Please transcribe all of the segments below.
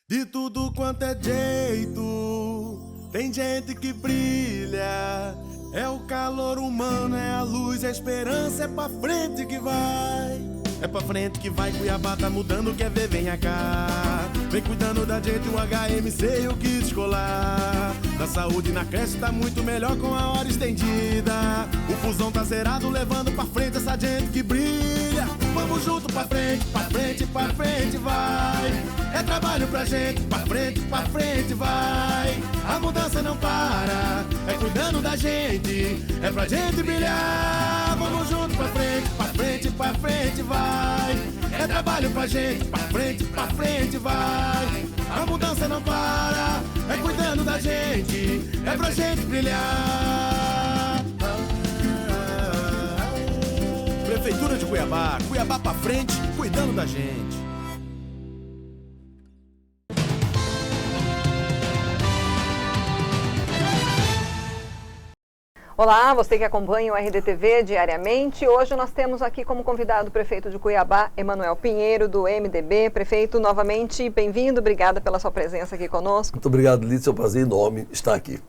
De tudo quanto é jeito, tem gente que brilha. É o calor humano, é a luz, é a esperança, é pra frente que vai. É pra frente que vai, Cuiabá tá mudando, quer ver, venha cá. Vem cuidando da gente, o HMC e o kit escolar. Na saúde, na creche tá muito melhor com a hora estendida. O fusão tá zerado, levando pra frente essa gente que brilha. Vamos junto pra frente, pra frente, pra frente vai. É trabalho pra gente, pra frente vai. A mudança não para, é cuidando da gente, é pra gente brilhar. Vamos junto pra frente vai. É trabalho pra gente, pra frente vai. A mudança não para, é cuidando da gente, é pra gente brilhar. Prefeitura de Cuiabá, Cuiabá pra frente, cuidando da gente. Olá, você que acompanha o RDTV diariamente. Hoje nós temos aqui como convidado o prefeito de Cuiabá, Emanuel Pinheiro, do MDB. Prefeito, novamente, bem-vindo. Obrigada pela sua presença aqui conosco. Muito obrigado, Lídia. É um prazer enorme estar aqui.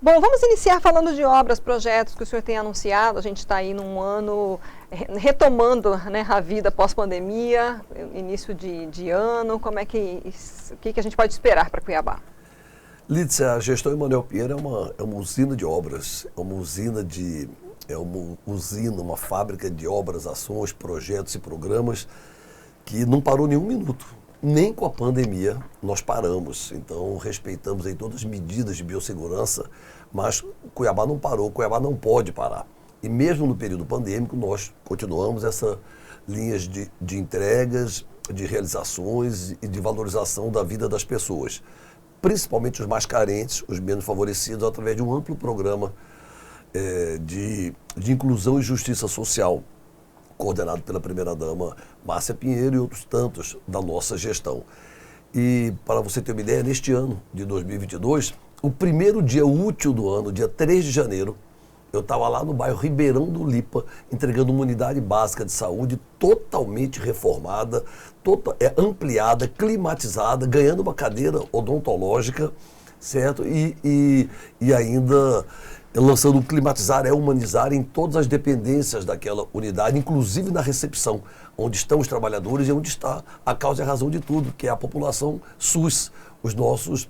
Bom, vamos iniciar falando de obras, projetos que o senhor tem anunciado. A gente está aí num ano retomando, né, a vida pós-pandemia, início de ano. O que a gente pode esperar para Cuiabá? Lídia, a gestão Emanuel Pinheiro é uma usina de obras, uma fábrica de obras, ações, projetos e programas que não parou nenhum minuto. Nem com a pandemia nós paramos. Então, respeitamos aí todas as medidas de biossegurança, mas Cuiabá não parou, Cuiabá não pode parar. E mesmo no período pandêmico, nós continuamos essas linhas de entregas, de realizações e de valorização da vida das pessoas, principalmente os mais carentes, os menos favorecidos, através de um amplo programa de inclusão e justiça social, coordenado pela primeira-dama Márcia Pinheiro e outros tantos da nossa gestão. E, para você ter uma ideia, neste ano de 2022, o primeiro dia útil do ano, dia 3 de janeiro, eu estava lá no bairro Ribeirão do Lipa, entregando uma unidade básica de saúde totalmente reformada, ampliada, climatizada, ganhando uma cadeira odontológica, certo? E ainda lançando o Climatizar é Humanizar em todas as dependências daquela unidade, inclusive na recepção, onde estão os trabalhadores e onde está a causa e a razão de tudo, que é a população SUS, os nossos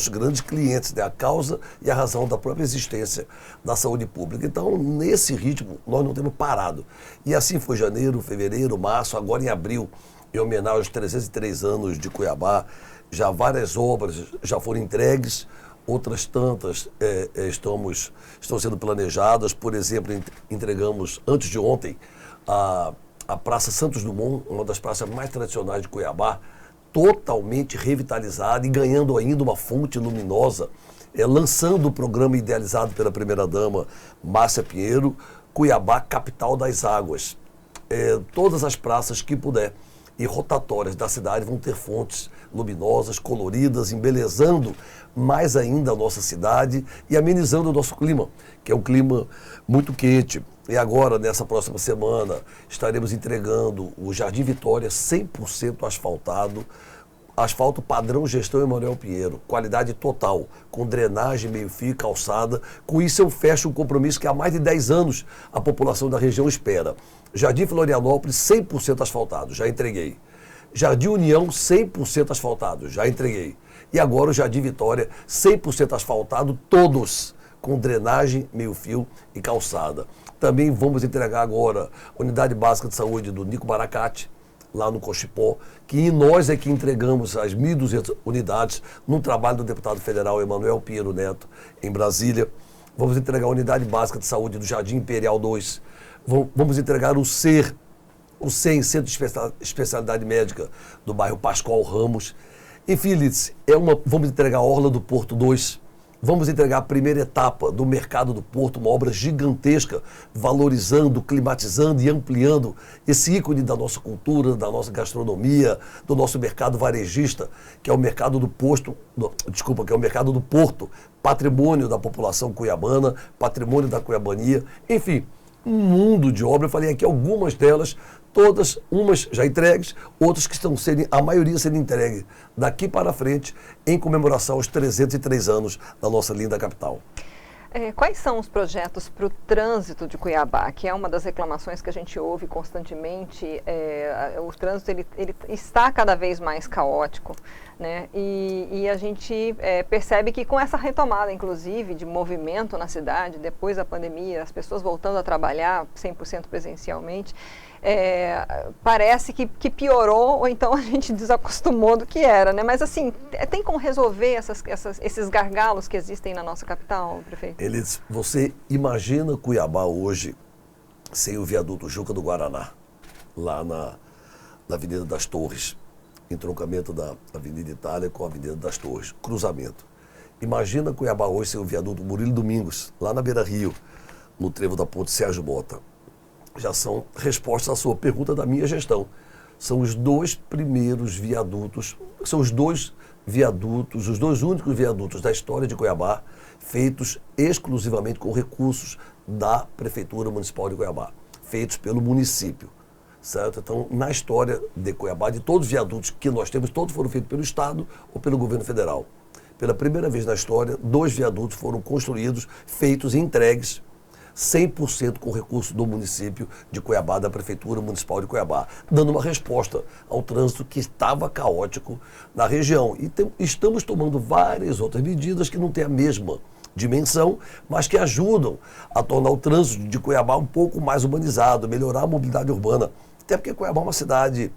grandes clientes, né? A causa e a razão da própria existência da saúde pública. Então, nesse ritmo, nós não temos parado. E assim foi janeiro, fevereiro, março, agora em abril, em homenagem aos 303 anos de Cuiabá, já várias obras já foram entregues, outras tantas estão sendo planejadas. Por exemplo, entregamos, antes de ontem, a Praça Santos Dumont, uma das praças mais tradicionais de Cuiabá, totalmente revitalizada e ganhando ainda uma fonte luminosa, lançando o programa idealizado pela primeira-dama Márcia Pinheiro, Cuiabá, capital das águas. Todas as praças que puder e rotatórias da cidade vão ter fontes luminosas, coloridas, embelezando mais ainda a nossa cidade e amenizando o nosso clima, que é um clima muito quente. E agora, nessa próxima semana, estaremos entregando o Jardim Vitória 100% asfaltado, asfalto padrão gestão Emanuel Pinheiro, qualidade total, com drenagem, meio-fio e calçada. Com isso eu fecho um compromisso que há mais de 10 anos a população da região espera. Jardim Florianópolis 100% asfaltado, já entreguei. Jardim União 100% asfaltado, já entreguei. E agora o Jardim Vitória 100% asfaltado, todos com drenagem, meio-fio e calçada. Também vamos entregar agora a Unidade Básica de Saúde do Nico Baracate, lá no Cochipó, que nós é que entregamos as 1.200 unidades no trabalho do deputado federal Emanuel Pinheiro Neto, em Brasília. Vamos entregar a Unidade Básica de Saúde do Jardim Imperial 2. Vamos entregar o Centro de Especialidade Médica do bairro Pascoal Ramos. Enfim, Lídice, vamos entregar a Orla do Porto 2. Vamos entregar a primeira etapa do Mercado do Porto, uma obra gigantesca, valorizando, climatizando e ampliando esse ícone da nossa cultura, da nossa gastronomia, do nosso mercado varejista, que é o mercado do Porto, patrimônio da população cuiabana, patrimônio da cuiabania, enfim, um mundo de obra. Eu falei aqui algumas delas, todas, umas já entregues, outras que estão sendo, a maioria sendo entregue daqui para frente, em comemoração aos 303 anos da nossa linda capital. Quais são os projetos para o trânsito de Cuiabá, que é uma das reclamações que a gente ouve constantemente? O trânsito ele está cada vez mais caótico, né? E a gente percebe que com essa retomada, inclusive, de movimento na cidade, depois da pandemia, as pessoas voltando a trabalhar 100% presencialmente, parece que piorou, ou então a gente desacostumou do que era, né? Mas assim, tem como resolver esses gargalos que existem na nossa capital, prefeito? Você imagina Cuiabá hoje sem o viaduto Juca do Guaraná, lá na Avenida das Torres, entroncamento da Avenida Itália com a Avenida das Torres, cruzamento. Imagina Cuiabá hoje sem o viaduto Murilo Domingos, lá na Beira Rio, no trevo da Ponte Sérgio Mota. Já são respostas à sua pergunta da minha gestão. São os dois primeiros viadutos, são os dois únicos viadutos da história de Cuiabá, feitos exclusivamente com recursos da Prefeitura Municipal de Cuiabá, feitos pelo município, certo? Então, na história de Cuiabá, de todos os viadutos que nós temos, todos foram feitos pelo Estado ou pelo governo federal. Pela primeira vez na história, 2 viadutos foram construídos, feitos e entregues 100% com recurso do município de Cuiabá, da Prefeitura Municipal de Cuiabá, dando uma resposta ao trânsito que estava caótico na região. E estamos tomando várias outras medidas que não têm a mesma dimensão, mas que ajudam a tornar o trânsito de Cuiabá um pouco mais humanizado, melhorar a mobilidade urbana. Até porque Cuiabá é uma cidade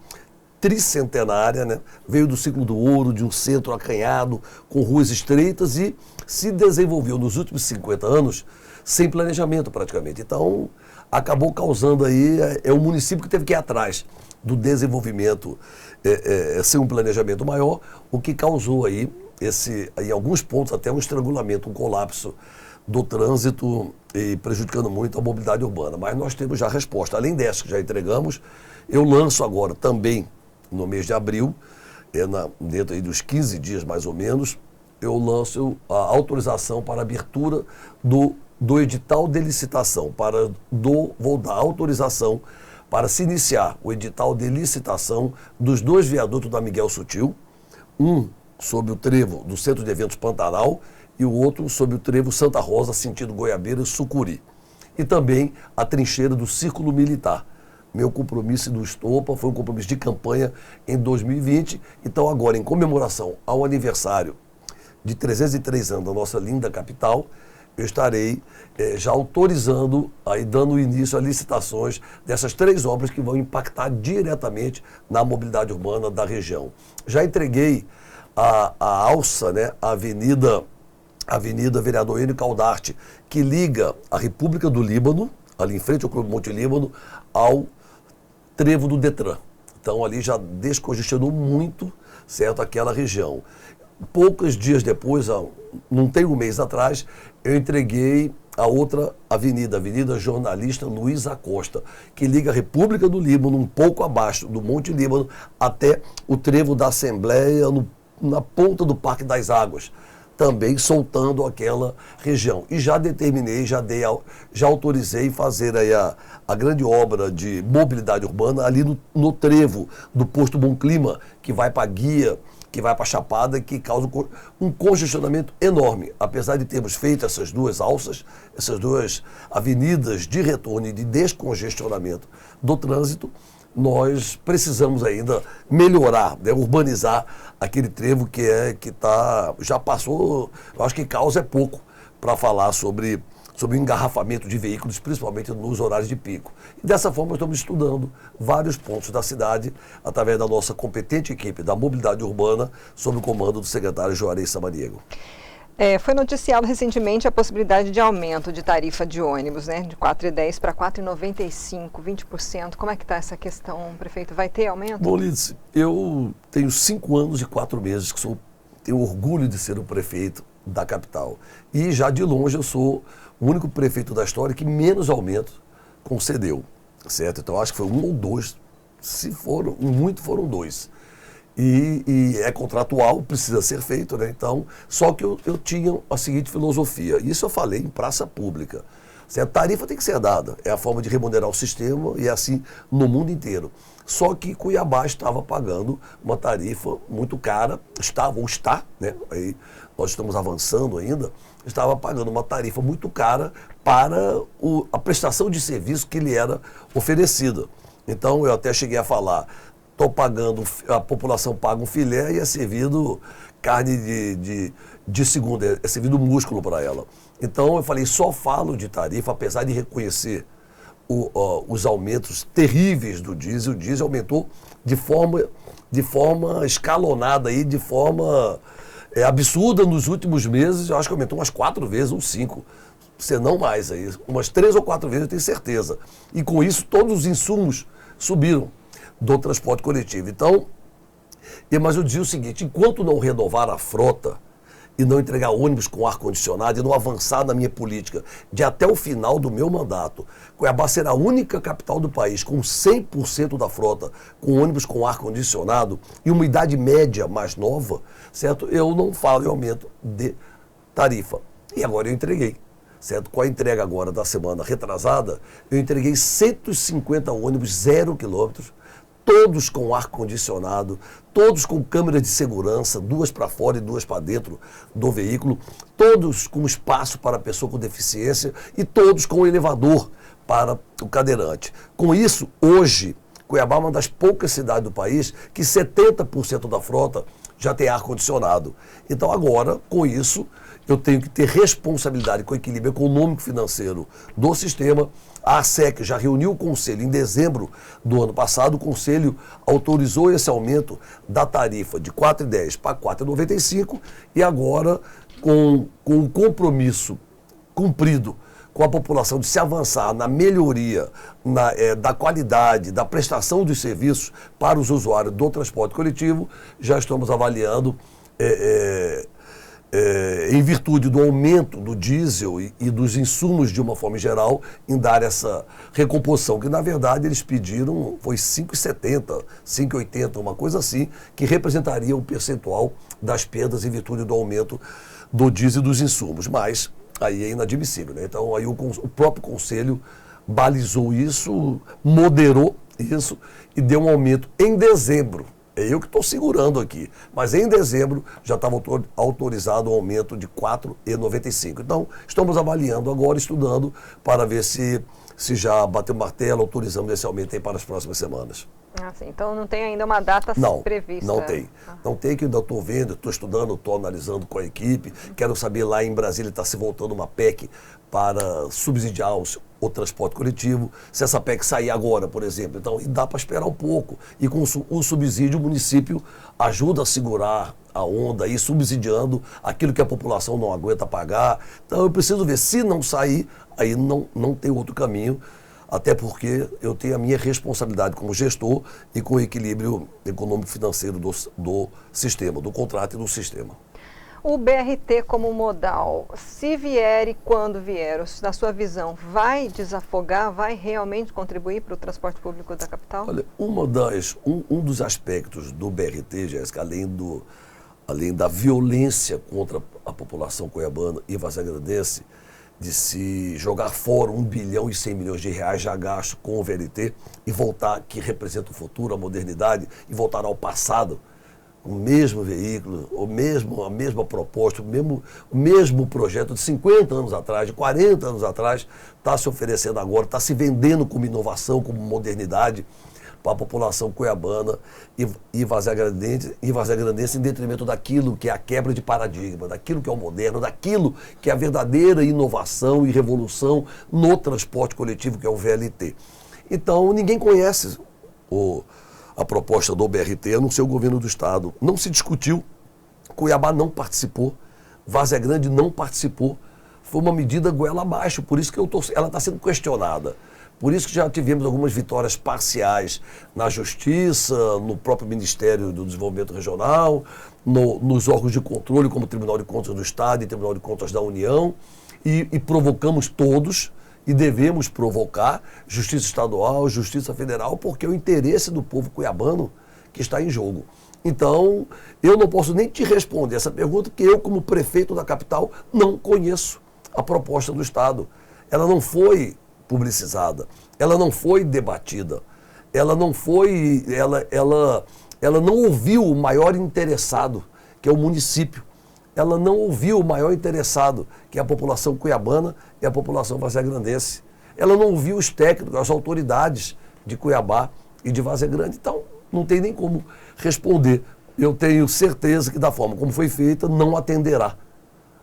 tricentenária, né? Veio do ciclo do ouro, de um centro acanhado, com ruas estreitas e se desenvolveu nos últimos 50 anos sem planejamento praticamente. Então, acabou causando aí, o município que teve que ir atrás do desenvolvimento sem um planejamento maior, o que causou aí, em alguns pontos, até um estrangulamento, um colapso do trânsito e prejudicando muito a mobilidade urbana. Mas nós temos já a resposta. Além dessa que já entregamos, eu lanço agora também, no mês de abril, dentro aí dos 15 dias mais ou menos, eu lanço a autorização para a abertura do edital de licitação, vou dar autorização para se iniciar o edital de licitação dos 2 viadutos da Miguel Sutil, um sob o trevo do Centro de Eventos Pantanal e o outro sob o trevo Santa Rosa, sentido Goiabeira e Sucuri. E também a trincheira do Círculo Militar. Meu compromisso do Estopa foi um compromisso de campanha em 2020, então agora em comemoração ao aniversário de 303 anos da nossa linda capital, eu estarei já autorizando, aí dando início a licitações dessas 3 obras que vão impactar diretamente na mobilidade urbana da região. Já entreguei a alça, né, a Avenida Vereador Enio Caldarte, que liga a República do Líbano, ali em frente ao Clube Monte Líbano, ao trevo do Detran. Então ali já descongestionou muito, certo, aquela região. Poucos dias depois, não tem um mês atrás, eu entreguei a outra avenida, Avenida Jornalista Luiz Acosta, que liga a República do Líbano, um pouco abaixo do Monte Líbano, até o trevo da Assembleia, na ponta do Parque das Águas, também soltando aquela região. E já determinei, já autorizei fazer aí a grande obra de mobilidade urbana ali no trevo do Posto Bom Clima, que vai para a Guia, que vai para a Chapada, que causa um congestionamento enorme. Apesar de termos feito essas 2 alças, essas 2 avenidas de retorno e de descongestionamento do trânsito, nós precisamos ainda melhorar, né, urbanizar aquele trevo que já passou, eu acho que causa é pouco para falar sobre o engarrafamento de veículos, principalmente nos horários de pico. E dessa forma estamos estudando vários pontos da cidade, através da nossa competente equipe da mobilidade urbana, sob o comando do secretário Juarez Samaniego. Foi noticiado recentemente a possibilidade de aumento de tarifa de ônibus, né, de 4,10 para 4,95, 20%. Como é que está essa questão, prefeito? Vai ter aumento? Bom, Lídice, eu tenho 5 anos e 4 meses que tenho orgulho de ser o prefeito da capital. E já de longe eu sou o único prefeito da história que menos aumento concedeu, certo? Então acho que foi 1 ou 2, se foram, muito foram 2. E é contratual, precisa ser feito, né? Então, só que eu tinha a seguinte filosofia, isso eu falei em praça pública. Certo? Tarifa tem que ser dada, é a forma de remunerar o sistema e é assim no mundo inteiro. Só que Cuiabá estava pagando uma tarifa muito cara, estava ou está, né? Aí nós estamos avançando ainda, estava pagando uma tarifa muito cara para a prestação de serviço que lhe era oferecida. Então eu até cheguei a falar, estou pagando, a população paga um filé e é servido carne de segunda, é servido músculo para ela. Então eu falei, só falo de tarifa, apesar de reconhecer os aumentos terríveis do diesel. O diesel aumentou de forma escalonada, aí, de forma absurda nos últimos meses. Eu acho que aumentou umas 4 vezes, ou 5, se não mais, aí, umas 3 ou 4 vezes, eu tenho certeza. E com isso todos os insumos subiram do transporte coletivo. Então, mas eu dizia o seguinte, enquanto não renovar a frota e não entregar ônibus com ar-condicionado e não avançar na minha política de até o final do meu mandato, Cuiabá será a única capital do país com 100% da frota com ônibus com ar-condicionado e uma idade média mais nova, certo? Eu não falo em aumento de tarifa. E agora eu entreguei, certo? Com a entrega agora da semana retrasada, eu entreguei 150 ônibus 0 quilômetros, todos com ar-condicionado, todos com câmeras de segurança, 2 para fora e 2 para dentro do veículo, todos com espaço para a pessoa com deficiência e todos com elevador para o cadeirante. Com isso, hoje, Cuiabá é uma das poucas cidades do país que 70% da frota já tem ar-condicionado. Então agora, com isso, eu tenho que ter responsabilidade com o equilíbrio econômico e financeiro do sistema. A ASEC já reuniu o Conselho em dezembro do ano passado, o Conselho autorizou esse aumento da tarifa de R$ 4,10 para R$ 4,95 e agora, com o compromisso cumprido com a população de se avançar na melhoria da qualidade, da prestação dos serviços para os usuários do transporte coletivo, já estamos avaliando em virtude do aumento do diesel e dos insumos de uma forma geral, em dar essa recomposição, que na verdade eles pediram, foi 5,70, 5,80, uma coisa assim, que representaria um percentual das perdas em virtude do aumento do diesel e dos insumos, mas aí é inadmissível, né? Então aí o próprio Conselho balizou isso, moderou isso e deu um aumento em dezembro. É eu que estou segurando aqui, mas em dezembro já estava autorizado um aumento de R$ 4,95. Então, estamos avaliando agora, estudando, para ver se já bateu o martelo, autorizamos esse aumento aí para as próximas semanas. Ah, sim. Então não tem ainda uma data prevista? Não tem. Não tem, que eu ainda estou vendo, estou estudando, estou analisando com a equipe. Quero saber, lá em Brasília está se voltando uma PEC para subsidiar o transporte coletivo. Se essa PEC sair agora, por exemplo, então dá para esperar um pouco. E com o subsídio, o município ajuda a segurar a onda, aí subsidiando aquilo que a população não aguenta pagar. Então eu preciso ver, se não sair, aí não tem outro caminho, até porque eu tenho a minha responsabilidade como gestor e com o equilíbrio econômico-financeiro do sistema, do contrato e do sistema. O BRT como modal, se vier e quando vier, na sua visão, vai desafogar, vai realmente contribuir para o transporte público da capital? Olha, um dos aspectos do BRT, Jéssica, além da violência contra a população cuiabana e vazagrandense, de se jogar fora 1 bilhão e 100 milhões de reais já gasto com o VLT e voltar, que representa o futuro, a modernidade, e voltar ao passado, o mesmo veículo, a mesma proposta, o mesmo projeto de 50 anos atrás, de 40 anos atrás, está se oferecendo agora, está se vendendo como inovação, como modernidade para a população cuiabana e vazagrandense, em detrimento daquilo que é a quebra de paradigma, daquilo que é o moderno, daquilo que é a verdadeira inovação e revolução no transporte coletivo, que é o VLT. Então, ninguém conhece a proposta do BRT, a não ser o governo do estado. Não se discutiu, Cuiabá não participou, Várzea Grande não participou. Foi uma medida goela abaixo, por isso que ela está sendo questionada. Por isso que já tivemos algumas vitórias parciais na Justiça, no próprio Ministério do Desenvolvimento Regional, nos órgãos de controle, como o Tribunal de Contas do Estado e Tribunal de Contas da União, e provocamos todos, e devemos provocar, Justiça Estadual, Justiça Federal, porque é o interesse do povo cuiabano que está em jogo. Então, eu não posso nem te responder essa pergunta, porque eu, como prefeito da capital, não conheço a proposta do Estado. ela não foi publicizada, ela não foi debatida, ela não foi, ela não ouviu o maior interessado, que é o município. Ela não ouviu o maior interessado, que é a população cuiabana e a população vazegrandense. Ela não ouviu os técnicos, as autoridades de Cuiabá e de Várzea Grande. Então, não tem nem como responder. Eu tenho certeza que da forma como foi feita, não atenderá,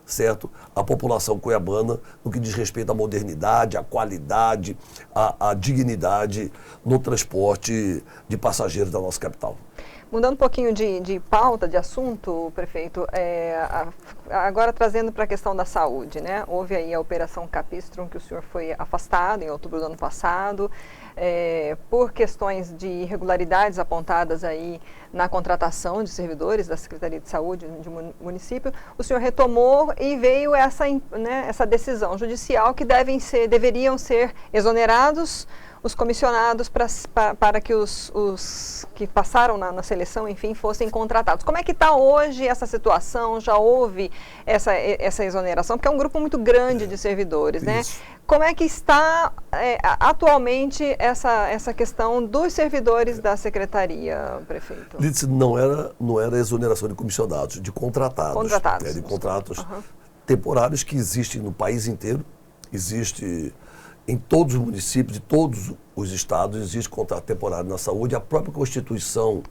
certo? A população cuiabana no que diz respeito à modernidade, à qualidade, à dignidade no transporte de passageiros da nossa capital. Mudando um pouquinho de pauta, de assunto, prefeito, agora trazendo para a questão da saúde, né? Houve aí a Operação Capistrum, que o senhor foi afastado em outubro do ano passado, por questões de irregularidades apontadas aí na contratação de servidores da Secretaria de Saúde de um município. O senhor retomou e veio essa decisão judicial que deveriam ser exonerados os comissionados para que os que passaram na seleção, enfim, fossem contratados. Como é que está hoje essa situação? Já houve essa exoneração? Porque é um grupo muito grande de servidores, né? Como é que está atualmente essa questão dos servidores da Secretaria, prefeito? Lídice, não era exoneração de comissionados, de contratados. Contratados. De contratos temporários que existem no país inteiro, existe em todos os municípios, de todos os estados, existe contrato temporário na saúde. A própria Constituição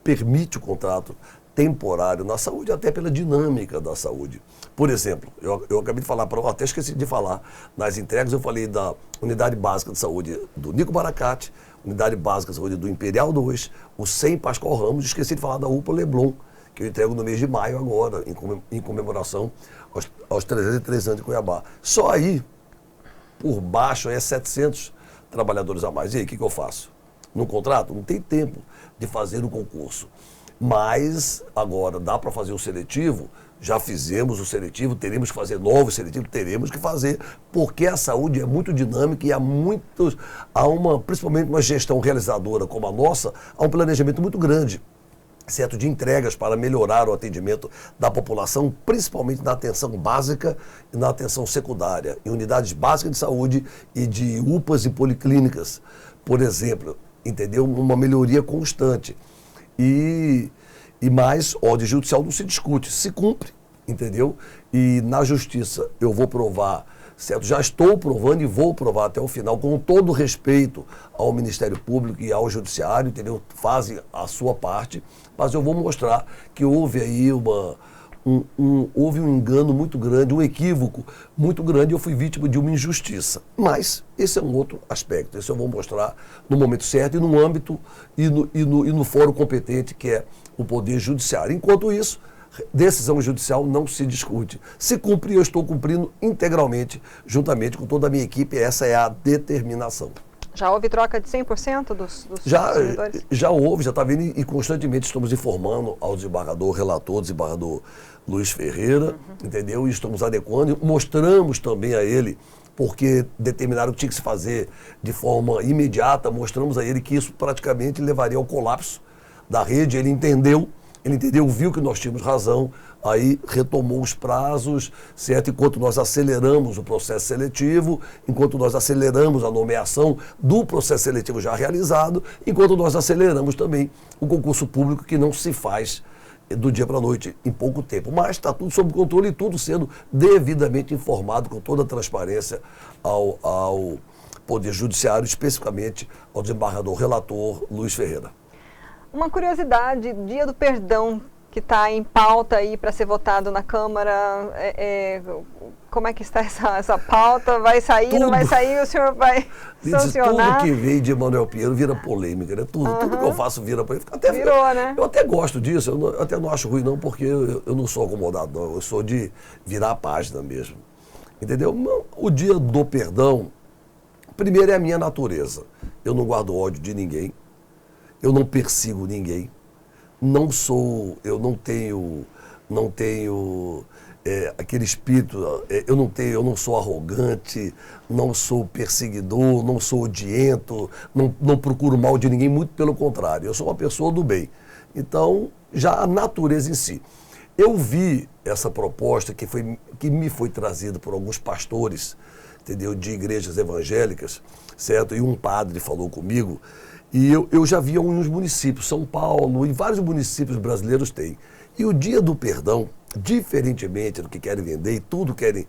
permite o contrato temporário na saúde, até pela dinâmica da saúde. Por exemplo, eu acabei de falar, até esqueci de falar, nas entregas eu falei da Unidade Básica de Saúde do Nico Baracate, Unidade Básica de Saúde do Imperial 2, o SEM Pascoal Ramos, esqueci de falar da UPA Leblon, que eu entrego no mês de maio agora, em comemoração aos 303 anos de Cuiabá. Só aí, por baixo, é 700 trabalhadores a mais. E aí, o que eu faço? No contrato, não tem tempo de fazer o concurso. Mas, agora, dá para fazer o seletivo, já fizemos o seletivo, teremos que fazer novo seletivo, teremos que fazer, porque a saúde é muito dinâmica e principalmente uma gestão realizadora como a nossa, há um planejamento muito grande, certo, de entregas para melhorar o atendimento da população, principalmente na atenção básica e na atenção secundária, em unidades básicas de saúde e de UPAs e policlínicas, por exemplo, entendeu? Uma melhoria constante. E mais, ordem judicial não se discute, se cumpre, entendeu? E na justiça eu vou provar, certo? Já estou provando e vou provar até o final, com todo respeito ao Ministério Público e ao Judiciário, entendeu? Fazem a sua parte, mas eu vou mostrar que houve aí houve um engano muito grande, um equívoco muito grande, e eu fui vítima de uma injustiça. Mas esse é um outro aspecto, esse eu vou mostrar no momento certo e no âmbito e no fórum competente, que é o Poder Judiciário. Enquanto isso, decisão judicial não se discute. Se cumprir, eu estou cumprindo integralmente, juntamente com toda a minha equipe, essa é a determinação. Já houve troca de 100% dos servidores? Já houve, já está vendo, e constantemente estamos informando ao desembargador relator, desembargador Luiz Ferreira, entendeu? E estamos adequando, mostramos também a ele, porque determinaram que tinha que se fazer de forma imediata, mostramos a ele que isso praticamente levaria ao colapso da rede. Ele entendeu, viu que nós tínhamos razão, aí retomou os prazos, certo? Enquanto nós aceleramos o processo seletivo, enquanto nós aceleramos a nomeação do processo seletivo já realizado, enquanto nós aceleramos também o concurso público, que não se faz do dia para a noite, em pouco tempo. Mas está tudo sob controle e tudo sendo devidamente informado, com toda a transparência ao Poder Judiciário, especificamente ao desembargador relator Luiz Ferreira. Uma curiosidade, Dia do Perdão, que está em pauta aí para ser votado na Câmara, como é que está essa pauta? Vai sair, não vai sair? O senhor vai sancionar? Tudo que vem de Emanuel Pinheiro vira polêmica, né? Tudo que eu faço vira polêmica. Virou, né? Eu até gosto disso, eu até não acho ruim não, porque eu não sou acomodado não, eu sou de virar a página mesmo, entendeu? O Dia do Perdão, primeiro, é a minha natureza. Eu não guardo ódio de ninguém, eu não persigo ninguém, eu não tenho aquele espírito, eu não sou arrogante, não sou perseguidor, não sou osiento, não procuro mal de ninguém, muito pelo contrário, eu sou uma pessoa do bem. Então, já a natureza em si. Eu vi essa proposta que me foi trazida por alguns pastores entendeu, de igrejas evangélicas, certo? E um padre falou comigo, e eu já vi uns municípios, São Paulo e vários municípios brasileiros têm. E o Dia do Perdão, diferentemente do que querem vender e tudo querem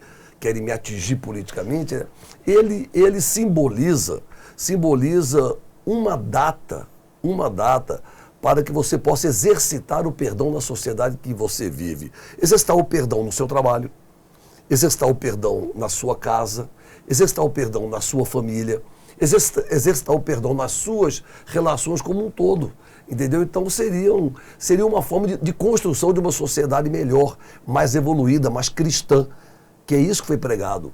me atingir politicamente, ele simboliza uma data para que você possa exercitar o perdão na sociedade que você vive. Exercitar o perdão no seu trabalho, exercitar o perdão na sua casa, exercitar o perdão na sua família, exercitar o perdão nas suas relações como um todo, entendeu? Então seria uma forma de construção de uma sociedade melhor, mais evoluída, mais cristã, que é isso que foi pregado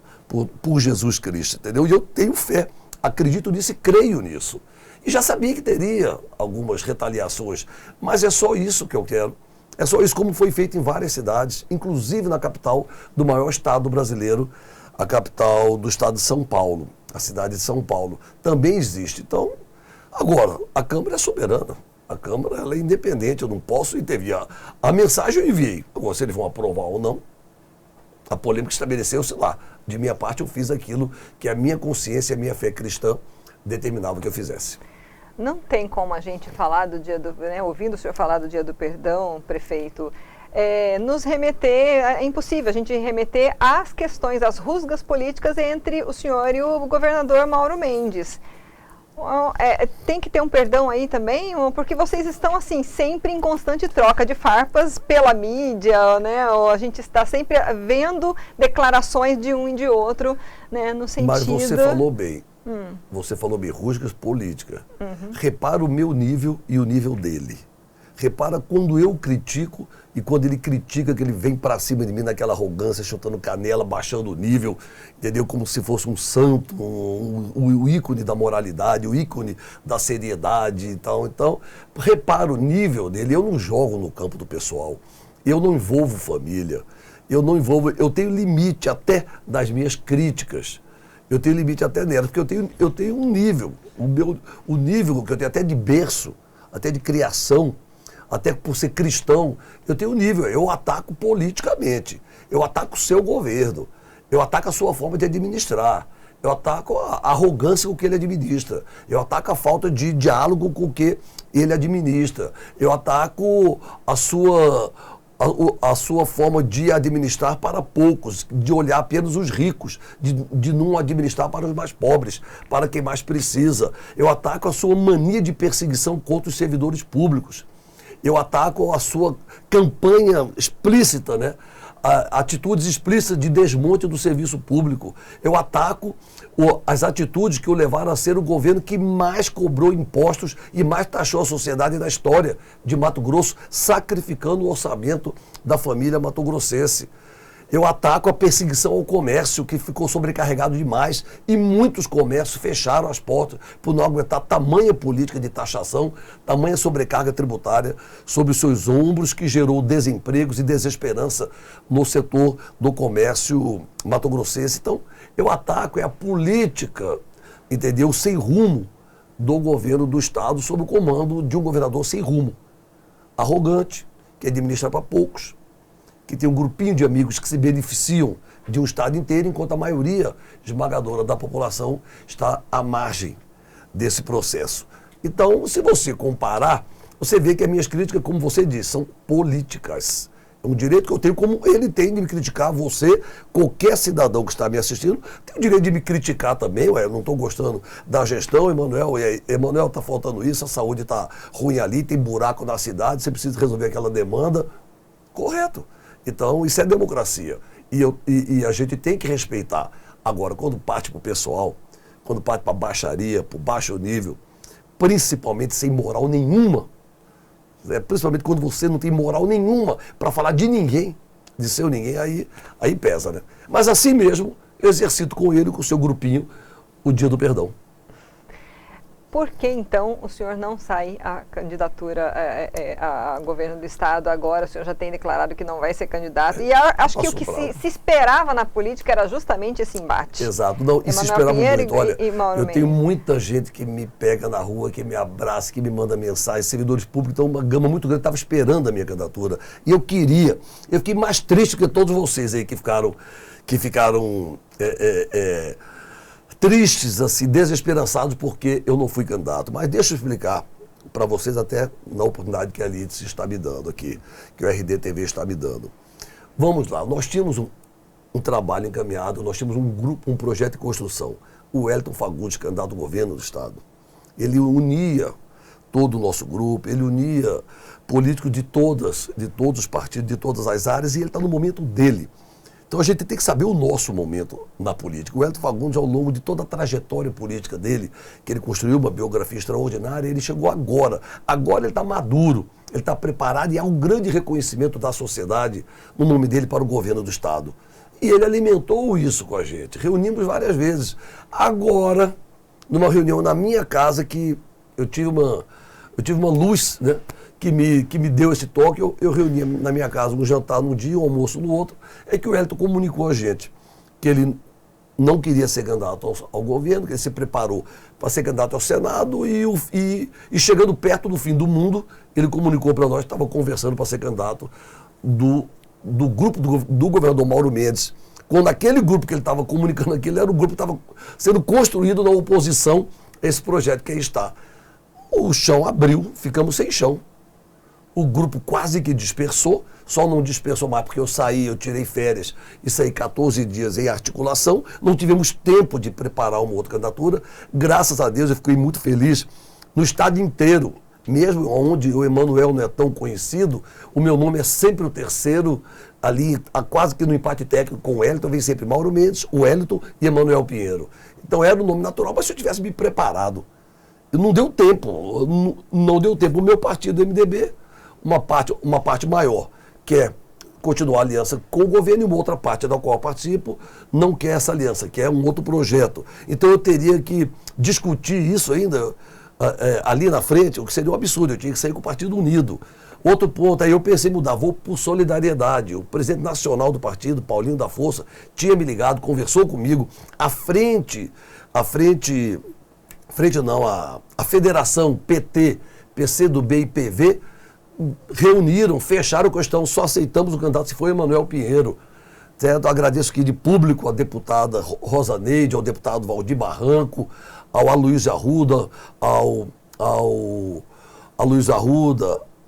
por Jesus Cristo, entendeu? E eu tenho fé, acredito nisso e creio nisso. E já sabia que teria algumas retaliações, mas é só isso que eu quero. É só isso, como foi feito em várias cidades, inclusive na capital do maior estado brasileiro, a capital do estado de São Paulo, a cidade de São Paulo. Também existe. Então, agora, a Câmara é soberana. A Câmara ela é independente, eu não posso intervir. A mensagem eu enviei. Agora, se eles vão aprovar ou não, a polêmica estabeleceu-se lá. De minha parte, eu fiz aquilo que a minha consciência e a minha fé cristã determinavam que eu fizesse. Não tem como a gente falar do dia do, né, ouvindo o senhor falar do Dia do Perdão, prefeito, nos remeter, é impossível a gente remeter às questões, às rusgas políticas entre o senhor e o governador Mauro Mendes. Tem que ter um perdão aí também, porque vocês estão assim sempre em constante troca de farpas pela mídia, né? Ou a gente está sempre vendo declarações de um e de outro, né? No sentido. Mas você falou bem. Você falou bem, rusgas políticas. Repara o meu nível e o nível dele. Repara quando eu critico e quando ele critica, que ele vem pra cima de mim naquela arrogância, chutando canela, baixando o nível, entendeu? Como se fosse um santo, o ícone da moralidade, o ícone da seriedade e tal. Então, repara o nível dele. Eu não jogo no campo do pessoal. Eu não envolvo família. Eu tenho limite até das minhas críticas. Eu tenho limite até nelas, porque eu tenho um nível, o nível que eu tenho até de berço, até de criação, até por ser cristão, eu tenho um nível, eu ataco politicamente, eu ataco o seu governo, eu ataco a sua forma de administrar, eu ataco a arrogância com que ele administra, eu ataco a falta de diálogo com que ele administra, eu ataco a sua forma de administrar para poucos, de olhar apenas os ricos, de não administrar para os mais pobres, para quem mais precisa. Eu ataco a sua mania de perseguição contra os servidores públicos. Eu ataco a sua campanha explícita, né? Atitudes explícitas de desmonte do serviço público. Eu ataco as atitudes que o levaram a ser o governo que mais cobrou impostos e mais taxou a sociedade na história de Mato Grosso, sacrificando o orçamento da família mato-grossense. Eu ataco a perseguição ao comércio, que ficou sobrecarregado demais, e muitos comércios fecharam as portas por não aguentar tamanha política de taxação, tamanha sobrecarga tributária sobre os seus ombros, que gerou desempregos e desesperança no setor do comércio mato-grossense. Então, eu ataco a política, entendeu, sem rumo do governo do Estado, sob o comando de um governador sem rumo, arrogante, que administra para poucos, que tem um grupinho de amigos que se beneficiam de um estado inteiro, enquanto a maioria esmagadora da população está à margem desse processo. Então, se você comparar, você vê que as minhas críticas, como você disse, são políticas. É um direito que eu tenho, como ele tem de me criticar, você, qualquer cidadão que está me assistindo, tem o direito de me criticar também. Eu não estou gostando da gestão, Emanuel, está faltando isso, a saúde está ruim ali, tem buraco na cidade, você precisa resolver aquela demanda. Correto. Então, isso é democracia. E a gente tem que respeitar. Agora, quando parte para o pessoal, quando parte para a baixaria, para o baixo nível, principalmente sem moral nenhuma, principalmente quando você não tem moral nenhuma para falar de ninguém, de seu ninguém, aí pesa, né? Mas assim mesmo, eu exercito com ele, com o seu grupinho, o Dia do Perdão. Por que, então, o senhor não sai à candidatura a governo do Estado agora? O senhor já tem declarado que não vai ser candidato. E acho que o que se esperava na política era justamente esse embate. Exato. Não, e se esperava muito. Olha, eu Mendes. tenho muita gente que me pega na rua, que me abraça, que me manda mensagem, servidores públicos, então uma gama muito grande, estava esperando a minha candidatura. E eu fiquei mais triste que todos vocês aí que ficaram tristes, assim, desesperançados porque eu não fui candidato. Mas deixa eu explicar para vocês, até na oportunidade que a Lídice está me dando aqui, que o RDTV está me dando. Vamos lá, nós tínhamos um trabalho encaminhado, nós tínhamos um grupo, um projeto de construção. O Wellington Fagundes, candidato ao governo do Estado, ele unia todo o nosso grupo, ele unia políticos de todos os partidos, de todas as áreas, e ele está no momento dele. Então a gente tem que saber o nosso momento na política. O Wellington Fagundes, ao longo de toda a trajetória política dele, que ele construiu uma biografia extraordinária, ele chegou agora. Agora ele está maduro, ele está preparado e há um grande reconhecimento da sociedade no nome dele para o governo do Estado. E ele alimentou isso com a gente. Reunimos várias vezes. Agora, numa reunião na minha casa, que eu tive uma luz, né, que me deu esse toque, eu reuni na minha casa um jantar num dia, um almoço no outro, é que o Wellington comunicou a gente que ele não queria ser candidato ao governo, que ele se preparou para ser candidato ao Senado e chegando perto do fim do mundo, ele comunicou para nós que estava conversando para ser candidato do grupo do governador Mauro Mendes, quando aquele grupo que ele estava comunicando aquilo era o grupo que estava sendo construído na oposição a esse projeto que aí está. O chão abriu, ficamos sem chão. O grupo quase que dispersou, só não dispersou mais porque eu tirei férias e saí 14 dias em articulação, não tivemos tempo de preparar uma outra candidatura. Graças a Deus eu fiquei muito feliz no estado inteiro, mesmo onde o Emanuel não é tão conhecido, o meu nome é sempre o terceiro, ali quase que no empate técnico com o Wellington, vem sempre Mauro Mendes, o Wellington e Emanuel Pinheiro. Então era o nome natural, mas se eu tivesse me preparado, não deu tempo, não deu tempo. O meu partido, o MDB, uma parte maior quer continuar a aliança com o governo e uma outra parte da qual eu participo não quer essa aliança, quer um outro projeto. Então eu teria que discutir isso ainda ali na frente, o que seria um absurdo, eu tinha que sair com o Partido Unido. Outro ponto, aí eu pensei em mudar, vou por solidariedade. O presidente nacional do partido, Paulinho da Força, tinha me ligado, conversou comigo. A federação PT, PCdoB e PV reuniram, fecharam a questão, só aceitamos o candidato se for Emanuel Pinheiro. Certo? Agradeço aqui de público a deputada Rosa Neide, ao deputado Valdir Barranco, ao Aloysio Arruda,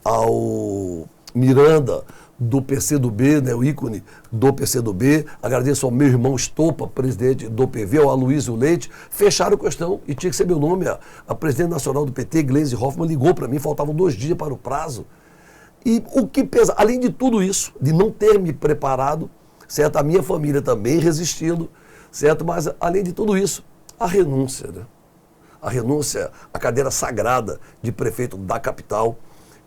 ao Miranda do PCdoB, né, o ícone do PCdoB. Agradeço ao meu irmão Estopa, presidente do PV, ao Aloysio Leite. Fecharam a questão e tinha que ser meu nome. A presidente nacional do PT, Gleisi Hoffmann, ligou para mim, faltavam 2 dias para o prazo. E o que pesa, além de tudo isso, de não ter me preparado, certo? A minha família também resistindo, certo? Mas, além de tudo isso, a renúncia, né? A renúncia à cadeira sagrada de prefeito da capital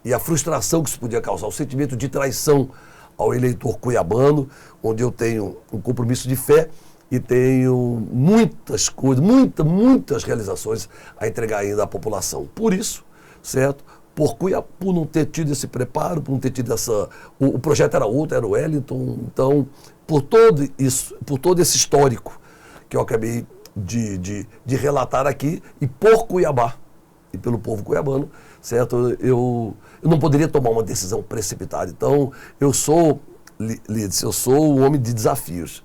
e a frustração que isso podia causar, o sentimento de traição ao eleitor cuiabano, onde eu tenho um compromisso de fé e tenho muitas coisas, muitas realizações a entregar ainda à população. Por isso, certo? Por não ter tido esse preparo, por não ter tido essa... O projeto era outro, era o Wellington. Então, por todo esse histórico que eu acabei de relatar aqui, e por Cuiabá, e pelo povo cuiabano, certo? Eu não poderia tomar uma decisão precipitada. Então, eu sou um homem de desafios.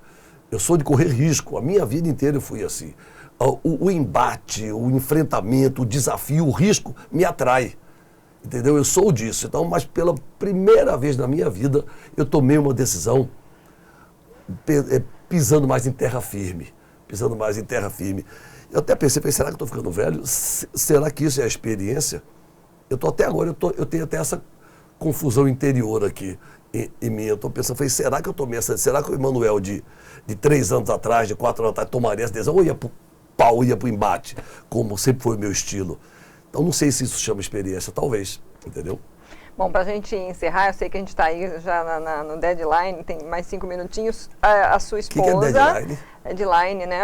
Eu sou de correr risco. A minha vida inteira eu fui assim. O embate, o enfrentamento, o desafio, o risco me atrai. Entendeu? Eu sou disso. Então, mas pela primeira vez na minha vida, eu tomei uma decisão pisando mais em terra firme. Pisando mais em terra firme. Eu até pensei, será que eu estou ficando velho? Será que isso é a experiência? Até agora, eu tenho até essa confusão interior aqui em mim. Eu estou pensando, será que eu tomei essa... Será que o Emanuel de 3 anos atrás, de 4 anos atrás, tomaria essa decisão? Ou ia para o pau, ia para o embate, como sempre foi o meu estilo? Então, não sei se isso chama experiência, talvez, entendeu? Bom, para a gente encerrar, eu sei que a gente está aí já no deadline, tem mais 5 minutinhos. A sua esposa... O que é deadline? Deadline, né?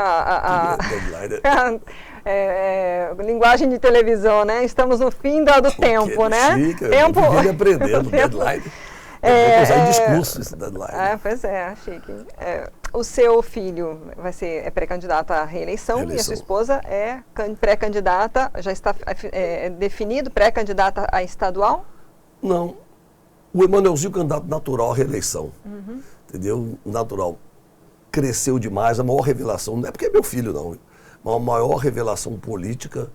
Deadline. Linguagem de televisão, né? Estamos no fim do tempo, né? Chique, tempo... eu vim aprendendo, deadline. Eu usar em discurso esse deadline. Pois é, chique. O seu filho é pré-candidato à reeleição e a sua esposa é pré-candidata, já está definido, pré-candidata a estadual? Não. O Emanuelzinho, candidato natural à reeleição. Entendeu? Natural. Cresceu demais, a maior revelação, não é porque é meu filho não, mas a maior revelação política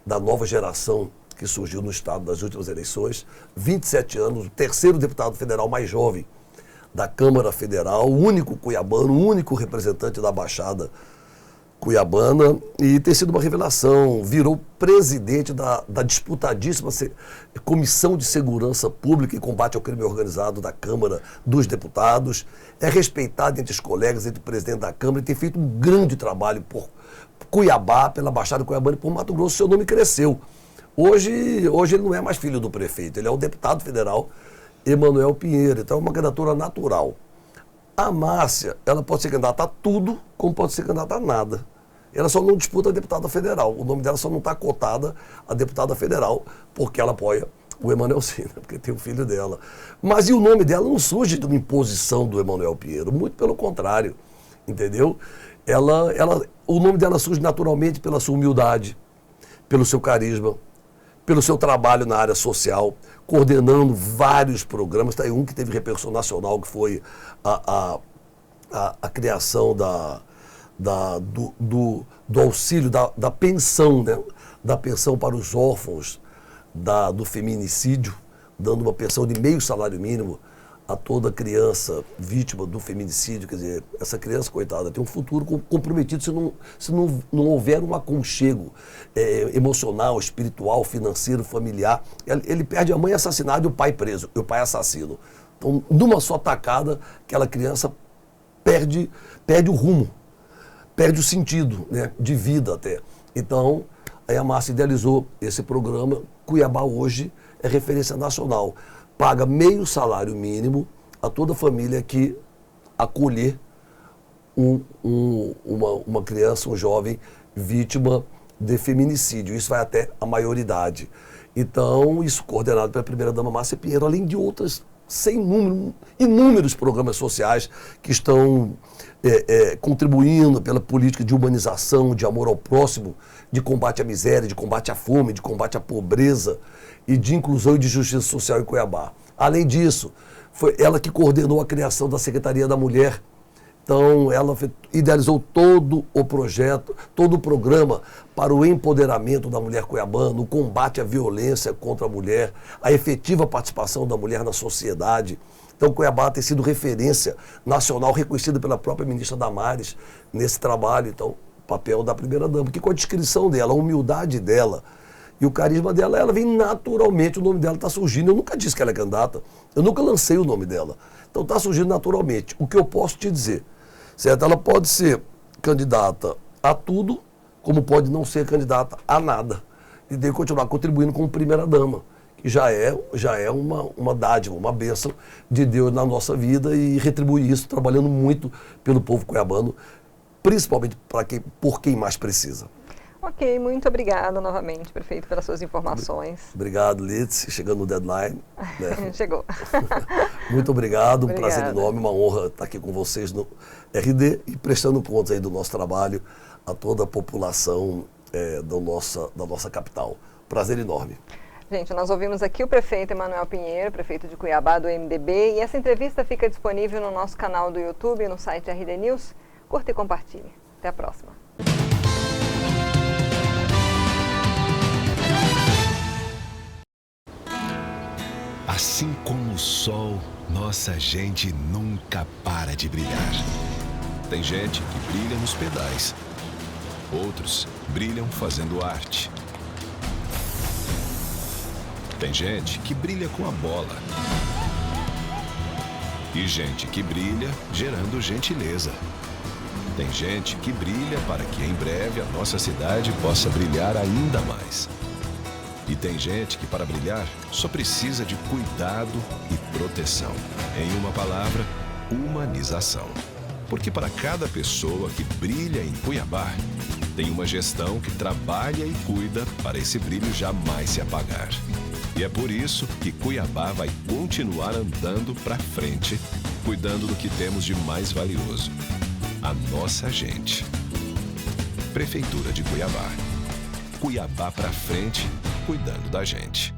da nova geração que surgiu no estado das últimas eleições, 27 anos, o terceiro deputado federal mais jovem da Câmara Federal, o único cuiabano, o único representante da Baixada Cuiabana, e tem sido uma revelação, virou presidente da disputadíssima Comissão de Segurança Pública e Combate ao Crime Organizado da Câmara dos Deputados, é respeitado entre os colegas, entre o presidente da Câmara, e tem feito um grande trabalho por Cuiabá, pela Baixada Cuiabana e por Mato Grosso. Seu nome cresceu. Hoje ele não é mais filho do prefeito, ele é o deputado federal Emanuel Pinheiro, então é uma candidatura natural. A Márcia, ela pode ser candidata a tudo, como pode ser candidata a nada. Ela só não disputa a deputada federal, o nome dela só não está cotada a deputada federal, porque ela apoia o Emanuelzinho, porque tem o filho dela. Mas e o nome dela não surge de uma imposição do Emanuel Pinheiro, muito pelo contrário, entendeu? O nome dela surge naturalmente pela sua humildade, pelo seu carisma, pelo seu trabalho na área social, coordenando vários programas. Tem um que teve repercussão nacional, que foi a criação do auxílio, da pensão, né? Da pensão para os órfãos do feminicídio, dando uma pensão de meio salário mínimo a toda criança vítima do feminicídio. Quer dizer, essa criança, coitada, tem um futuro comprometido se não houver um aconchego emocional, espiritual, financeiro, familiar. Ele perde a mãe assassinada e o pai preso, e o pai assassino. Então, numa só tacada, aquela criança perde o rumo, perde o sentido, né, de vida até. Então, aí a Márcia idealizou esse programa. Cuiabá hoje é referência nacional. Paga meio salário mínimo a toda família que acolher uma criança, um jovem vítima de feminicídio. Isso vai até a maioridade. Então, isso coordenado pela primeira-dama Márcia Pinheiro, além de outras inúmeros programas sociais que estão contribuindo pela política de humanização, de amor ao próximo, de combate à miséria, de combate à fome, de combate à pobreza e de inclusão e de justiça social em Cuiabá. Além disso, foi ela que coordenou a criação da Secretaria da Mulher. Então, ela idealizou todo o projeto, todo o programa para o empoderamento da mulher cuiabana, o combate à violência contra a mulher, a efetiva participação da mulher na sociedade. Então, Cuiabá tem sido referência nacional, reconhecida pela própria ministra Damares nesse trabalho. Então, o papel da primeira-dama, porque com a descrição dela, a humildade dela e o carisma dela, ela vem naturalmente, o nome dela está surgindo. Eu nunca disse que ela é candidata, eu nunca lancei o nome dela. Então, está surgindo naturalmente. O que eu posso te dizer, certo? Ela pode ser candidata a tudo, como pode não ser candidata a nada. E tem que continuar contribuindo como primeira-dama, que já é uma dádiva, uma bênção de Deus na nossa vida, e retribuir isso trabalhando muito pelo povo cuiabano, principalmente por quem mais precisa. Ok, muito obrigada novamente, prefeito, pelas suas informações. Obrigado, Litz, chegando no deadline. Né? Chegou. Muito obrigado, um prazer enorme, uma honra estar aqui com vocês no RD e prestando contas aí do nosso trabalho a toda a população da nossa capital. Prazer enorme. Gente, nós ouvimos aqui o prefeito Emanuel Pinheiro, prefeito de Cuiabá, do MDB, e essa entrevista fica disponível no nosso canal do YouTube e no site RD News. Curta e compartilhe. Até a próxima. Assim como o sol, nossa gente nunca para de brilhar. Tem gente que brilha nos pedais. Outros brilham fazendo arte. Tem gente que brilha com a bola. E gente que brilha gerando gentileza. Tem gente que brilha para que em breve a nossa cidade possa brilhar ainda mais. E tem gente que, para brilhar, só precisa de cuidado e proteção. Em uma palavra, humanização. Porque para cada pessoa que brilha em Cuiabá, tem uma gestão que trabalha e cuida para esse brilho jamais se apagar. E é por isso que Cuiabá vai continuar andando para frente, cuidando do que temos de mais valioso: a nossa gente. Prefeitura de Cuiabá. Cuiabá para frente, cuidando da gente.